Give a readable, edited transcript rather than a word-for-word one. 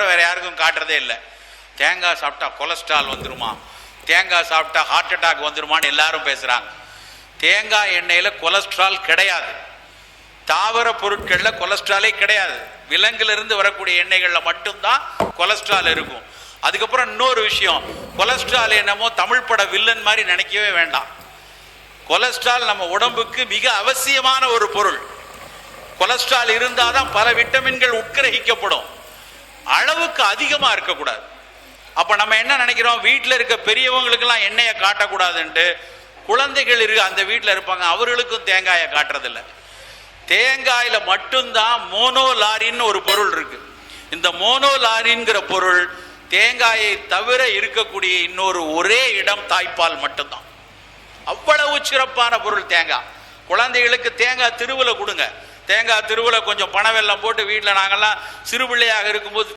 வேற யாருக்கும் காட்டுறதே இல்லை. தேங்காய் சாப்பிட்டா கொலஸ்ட்ரால் வந்துருமா, தேங்காய் சாப்பிட்டா ஹார்ட் அட்டாக் வந்துருமான்னு எல்லாரும் பேசுறாங்க. தேங்காய் எண்ணெயில கொலஸ்ட்ரால் கிடையாது. தாவர பொருட்கள்ல கொலஸ்ட்ராலே கிடையாது. விலங்கிலிருந்து வரக்கூடிய எண்ணெய்கள்ல மட்டும்தான் கொலஸ்ட்ரால் இருக்கும். அதுக்கப்புறம் இன்னொரு விஷயம், கொலஸ்ட்ரால் என்னமோ தமிழ் பட வில்லன் மாதிரி நினைக்கவே வேண்டாம். கொலஸ்ட்ரால் நம்ம உடம்புக்கு மிக அவசியமான ஒரு பொருள். கொலஸ்ட்ரால் இருந்தாதான் பல விட்டமின்கள் உட்கிரகிக்கப்படும். அளவுக்கு அதிகமா இருக்கக்கூடாது. அப்ப நம்ம என்ன நினைக்கிறோம், வீட்டில் இருக்க பெரியவங்களுக்கெல்லாம் எண்ணெயை காட்டக்கூடாதுன்ட்டு குழந்தைகள் அந்த வீட்டில் இருப்பாங்க, அவர்களுக்கும் தேங்காயை காட்டுறதில்லை. தேங்காயில மட்டும்தான் மோனோலாரின்னு ஒரு பொருள் இருக்கு. இந்த மோனோலாரின்கிற பொருள் தேங்காயை தவிர இருக்கக்கூடிய இன்னொரு ஒரே இடம் தாய்ப்பால் மட்டும்தான். அவ்வளவு சிறப்பான பொருள் தேங்காய். குழந்தைகளுக்கு தேங்காய் திருவுல கொடுங்க. தேங்காய் திருவுல கொஞ்சம் பனவெல்லம் போட்டு வீட்டில் நாங்கள்லாம் சிறுபிள்ளையாக இருக்கும்போது